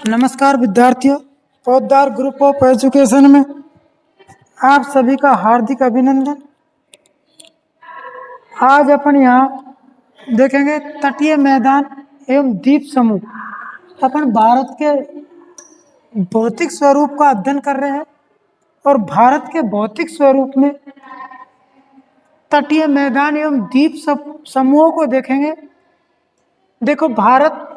नमस्कार विद्यार्थियों, पौधार ग्रुप ऑफ एजुकेशन में आप सभी का हार्दिक अभिनंदन। आज अपन यहाँ देखेंगे तटीय मैदान एवं द्वीप समूह। अपन भारत के भौतिक स्वरूप का अध्ययन कर रहे हैं और भारत के भौतिक स्वरूप में तटीय मैदान एवं द्वीप समूहों को देखेंगे। देखो, भारत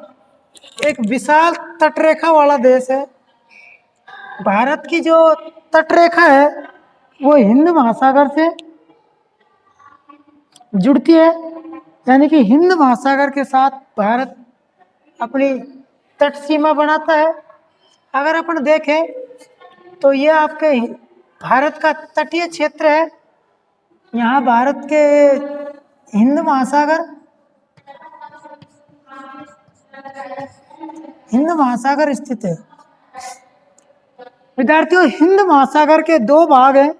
एक विशाल तटरेखा वाला देश है। भारत की जो तटरेखा है वो हिंद महासागर से जुड़ती है, यानी कि हिंद महासागर के साथ भारत अपनी तट सीमा बनाता है। अगर अपन देखें तो ये आपके भारत का तटीय क्षेत्र है। यहाँ भारत के हिंद महासागर स्थित है। विद्यार्थियों, हिंद महासागर के दो भाग हैं।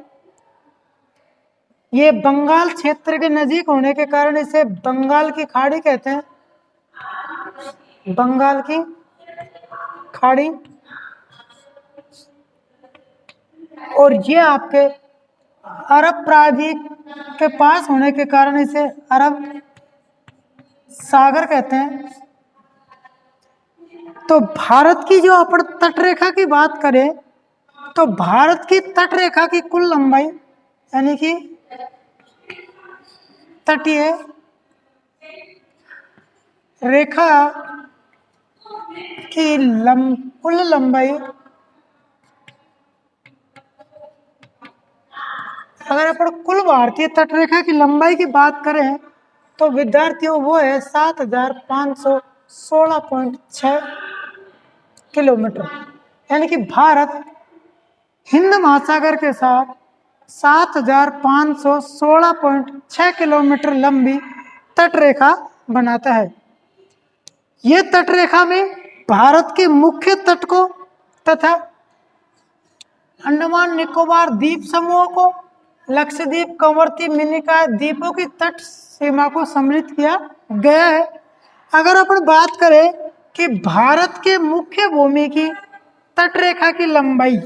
ये बंगाल क्षेत्र के नजीक होने के कारण इसे बंगाल की खाड़ी कहते हैं। बंगाल की खाड़ी। और ये आपके अरब प्रायद्वीप के पास होने के कारण इसे अरब सागर कहते हैं। तो भारत की जो अपन तटरेखा की बात करें तो भारत की तटरेखा की कुल लंबाई, यानी कि तटीय रेखा की कुल लंबाई, अगर अपन कुल भारतीय तटरेखा की लंबाई की बात करें तो विद्यार्थियों वो है 7516.6 किलोमीटर। यानी कि भारत हिंद महासागर के साथ 7516.6 किलोमीटर लंबी तटरेखा बनाता है। ये तटरेखा में भारत के मुख्य तट को तथा अंडमान निकोबार द्वीप समूह को, लक्षद्वीप, कंवरती, मिनिकॉय द्वीपों की तट सीमा को सम्मिलित किया गया है। अगर अपन बात करें कि भारत के मुख्य भूमि की तटरेखा की लंबाई,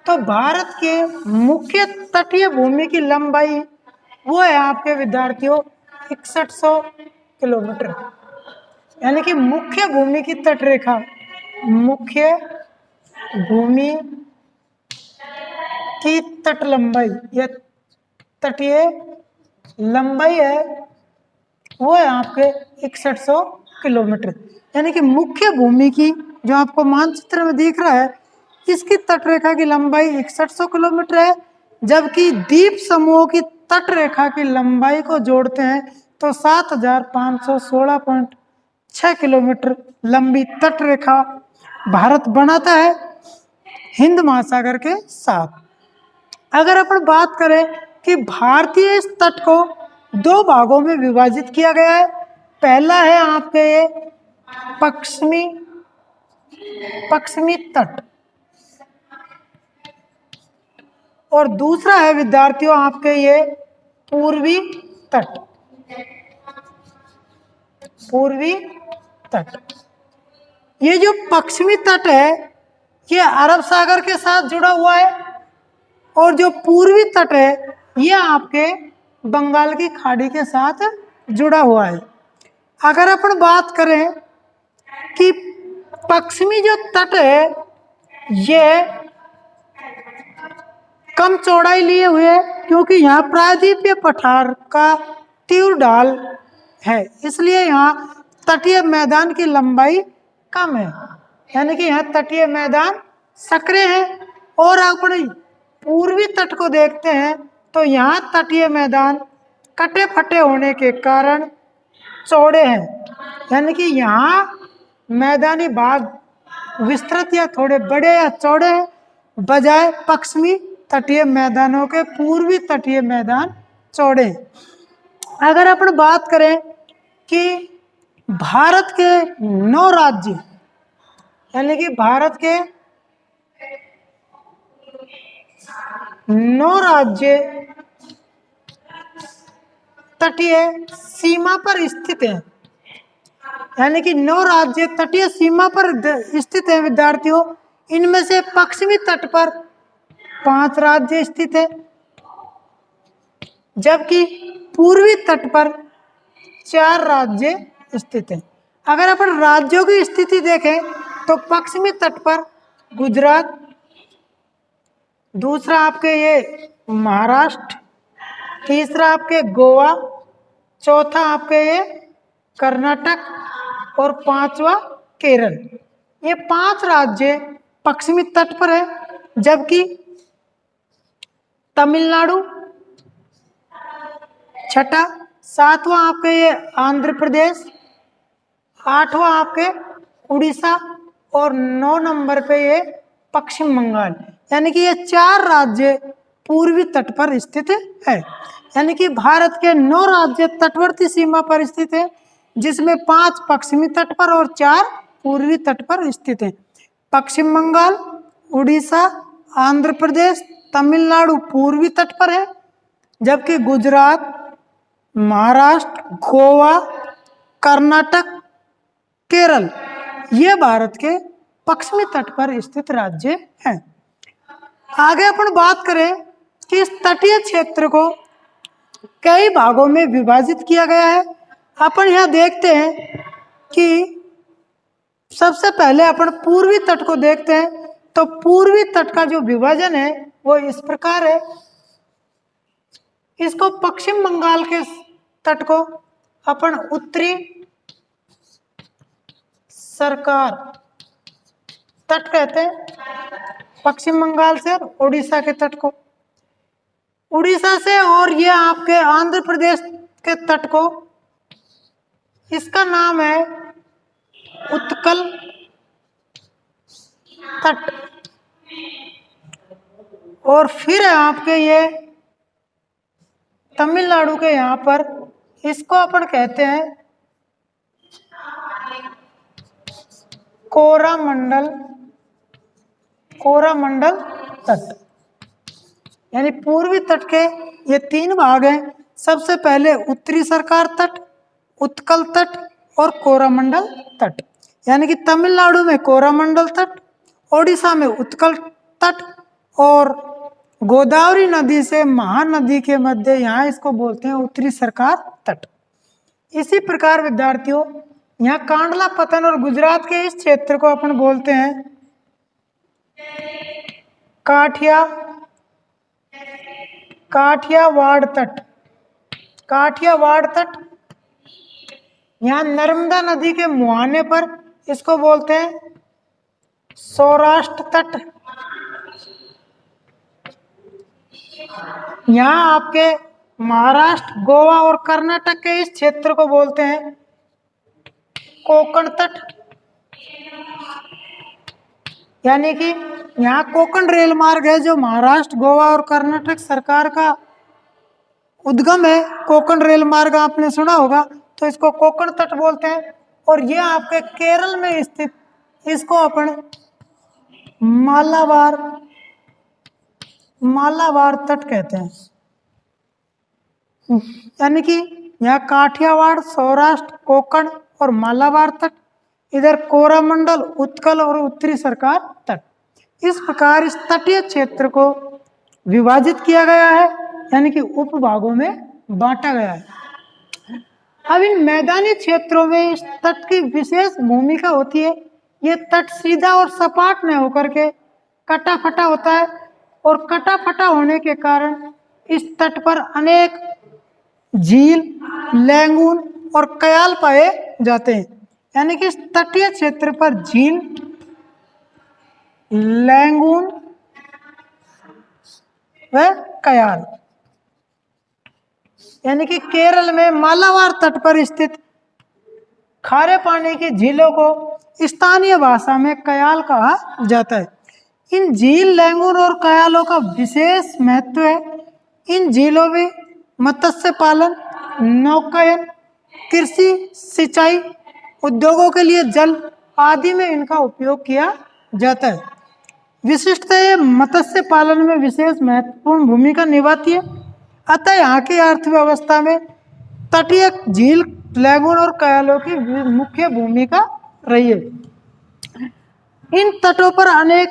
तो भारत के मुख्य तटीय भूमि की लंबाई वो है आपके विद्यार्थियों 6100 किलोमीटर। यानी कि मुख्य भूमि की तटरेखा, मुख्य भूमि की तट लंबाई या तटीय लंबाई है वो है आपके 6100 किलोमीटर। यानी कि मुख्य भूमि की जो आपको मानचित्र में दिख रहा है इसकी तटरेखा की लंबाई 6100 किलोमीटर है। जबकि द्वीप समूहों की तटरेखा की लंबाई को जोड़ते हैं तो 7516.6 किलोमीटर लंबी तटरेखा भारत बनाता है हिंद महासागर के साथ। अगर अपन बात करें कि भारतीय इस तट को दो भागों में विभाजित किया गया है। पहला है आपके ये पश्चिमी तट और दूसरा है विद्यार्थियों आपके ये पूर्वी तट। पूर्वी तट, ये जो पश्चिमी तट है ये अरब सागर के साथ जुड़ा हुआ है और जो पूर्वी तट है ये आपके बंगाल की खाड़ी के साथ जुड़ा हुआ है। अगर अपन बात करें कि पश्चिमी जो तट है ये कम चौड़ाई लिए हुए है क्योंकि यहाँ प्रायद्वीपीय पठार का तीव्र ढाल है, इसलिए यहाँ तटीय मैदान की लंबाई कम है। यानी कि यहाँ तटीय मैदान सक्रिय है। और अपन पूर्वी तट को देखते हैं तो यहाँ तटीय मैदान कटे फटे होने के कारण चौड़े हैं। यानी कि यहाँ मैदानी भाग विस्तृत या थोड़े बड़े या चौड़े हैं, बजाय पश्चिमी तटीय मैदानों के पूर्वी तटीय मैदान चौड़े हैं। अगर अपन बात करें कि भारत के 9 राज्य, यानी कि भारत के 9 राज्य तटीय सीमा पर स्थित हैं। यानी कि 9 राज्य तटीय सीमा पर स्थित है विद्यार्थियों। इनमें से पश्चिमी तट पर 5 राज्य स्थित है, जबकि पूर्वी तट पर 4 राज्य स्थित है। अगर अपन राज्यों की स्थिति देखें तो पश्चिमी तट पर गुजरात, दूसरा आपके ये महाराष्ट्र, तीसरा आपके गोवा, चौथा आपके ये कर्नाटक और 5वां केरल। ये 5 राज्य पश्चिमी तट पर है, जबकि तमिलनाडु छठा, 7वां आपके ये आंध्र प्रदेश, 8वां आपके उड़ीसा और 9 नंबर पे ये पश्चिम बंगाल। यानी कि ये 4 राज्य पूर्वी तट पर स्थित है। यानी कि भारत के 9 राज्य तटवर्ती सीमा पर स्थित है, जिसमें 5 पश्चिमी तट पर और 4 पूर्वी तट पर स्थित है। पश्चिम बंगाल, उड़ीसा, आंध्र प्रदेश, तमिलनाडु पूर्वी तट पर है, जबकि गुजरात, महाराष्ट्र, गोवा, कर्नाटक, केरल ये भारत के पश्चिमी तट पर स्थित राज्य हैं। आगे अपन बात करें कि इस तटीय क्षेत्र को कई भागों में विभाजित किया गया है। अपन यहाँ देखते हैं कि सबसे पहले अपन पूर्वी तट को देखते हैं, तो पूर्वी तट का जो विभाजन है वो इस प्रकार है। इसको पश्चिम बंगाल के तट को अपन उत्तरी सरकार तट कहते हैं, पश्चिम बंगाल से, और उड़ीसा के तट को उड़ीसा से, और ये आपके आंध्र प्रदेश के तट को इसका नाम है उत्कल तट। और फिर आपके ये तमिलनाडु के यहाँ पर इसको अपन कहते हैं कोरामंडल तट। यानी पूर्वी तट के ये 3 भाग हैं। सबसे पहले उत्तरी सरकार तट, उत्कल तट और कोरामंडल तट। यानी कि तमिलनाडु में कोरामंडल तट, ओडिशा में उत्कल तट, और गोदावरी नदी से महानदी के मध्य यहाँ इसको बोलते हैं उत्तरी सरकार तट। इसी प्रकार विद्यार्थियों यहाँ कांडला पतन और गुजरात के इस क्षेत्र को अपन बोलते हैं काठियावाड़ तट। काठियावाड़ तट यहाँ नर्मदा नदी के मुहाने पर इसको बोलते हैं सौराष्ट्र तट। यहाँ आपके महाराष्ट्र, गोवा और कर्नाटक के इस क्षेत्र को बोलते हैं कोंकण तट। यानी कि यहाँ कोंकण रेल मार्ग है जो महाराष्ट्र, गोवा और कर्नाटक सरकार का उद्गम है। कोंकण रेल मार्ग आपने सुना होगा, तो इसको कोंकण तट बोलते हैं। और ये आपके केरल में स्थित इसको अपन मालाबार तट कहते हैं। यानी कि यहाँ काठियावाड़, सौराष्ट्र, कोंकण और मालाबार तट, इधर कोरामंडल, उत्कल और उत्तरी सरकार तट। इस प्रकार इस तटीय क्षेत्र को विभाजित किया गया है, यानी कि उपभागों में बांटा गया है। अब इन मैदानी क्षेत्रों में इस तट की विशेष भूमिका होती है। ये तट सीधा और सपाट न होकर के कटा फटा होता है, और कटा फटा होने के कारण इस तट पर अनेक झील, लैंगून और कयाल पाए जाते हैं। यानी कि इस तटीय क्षेत्र पर झील, लैंगून व कयाल, यानी कि केरल में मालाबार तट पर स्थित खारे पानी की झीलों को स्थानीय भाषा में कयाल कहा जाता है। इन झील, लैंगून और कयालों का विशेष महत्व है। इन झीलों में मत्स्य पालन, नौकायन, कृषि, सिंचाई, उद्योगों के लिए जल आदि में इनका उपयोग किया जाता है। विशिष्टता ये मत्स्य पालन में विशेष महत्वपूर्ण भूमिका निभाती है। अतः यहाँ की अर्थव्यवस्था में तटीय झील लैगून और कयालों की मुख्य भूमिका रही है। इन तटों पर अनेक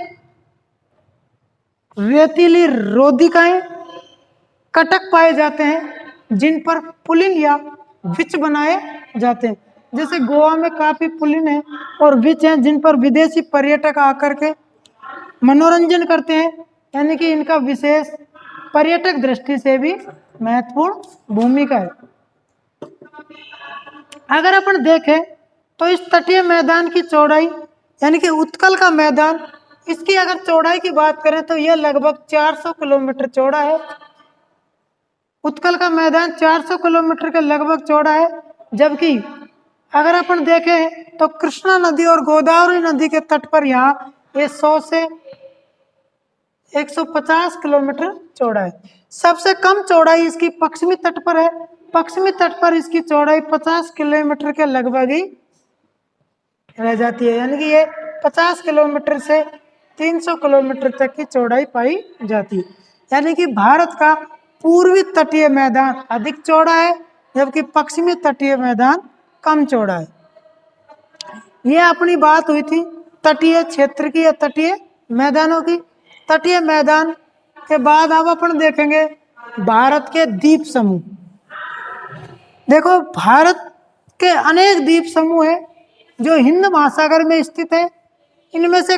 रेतीली रोधिकाएं, कटक पाए जाते हैं जिन पर पुलिन या विच बनाए जाते हैं। जैसे गोवा में काफी पुलिन है और विच हैं जिन पर विदेशी पर्यटक आकर के मनोरंजन करते हैं, यानी कि इनका विशेष पर्यटक दृष्टि से भी महत्वपूर्ण भूमिका है। अगर अपन देखें तो इस तटीय मैदान की चौड़ाई, यानी कि उत्कल का मैदान, इसकी अगर चौड़ाई की बात करें तो यह लगभग 400 किलोमीटर चौड़ा है। उत्कल का मैदान 400 किलोमीटर के लगभग चौड़ा है। जबकि अगर अपन देखें तो कृष्णा नदी और गोदावरी नदी के तट पर यहाँ ये 100 से 150 किलोमीटर चौड़ा है। सबसे कम चौड़ाई इसकी पश्चिमी तट पर है। पश्चिमी तट पर इसकी चौड़ाई 50 किलोमीटर के लगभग ही रह जाती है, यानी कि ये 50 किलोमीटर से 300 किलोमीटर तक की चौड़ाई पाई जाती है। यानी कि भारत का पूर्वी तटीय मैदान अधिक चौड़ा है, जबकि पश्चिमी तटीय मैदान कम चौड़ा है। ये अपनी बात हुई थी तटीय क्षेत्र की या तटीय मैदानों की। तटीय मैदान के बाद अब अपन देखेंगे भारत के द्वीप समूह। देखो, भारत के अनेक द्वीप समूह हैं जो हिंद महासागर में स्थित है। इनमें से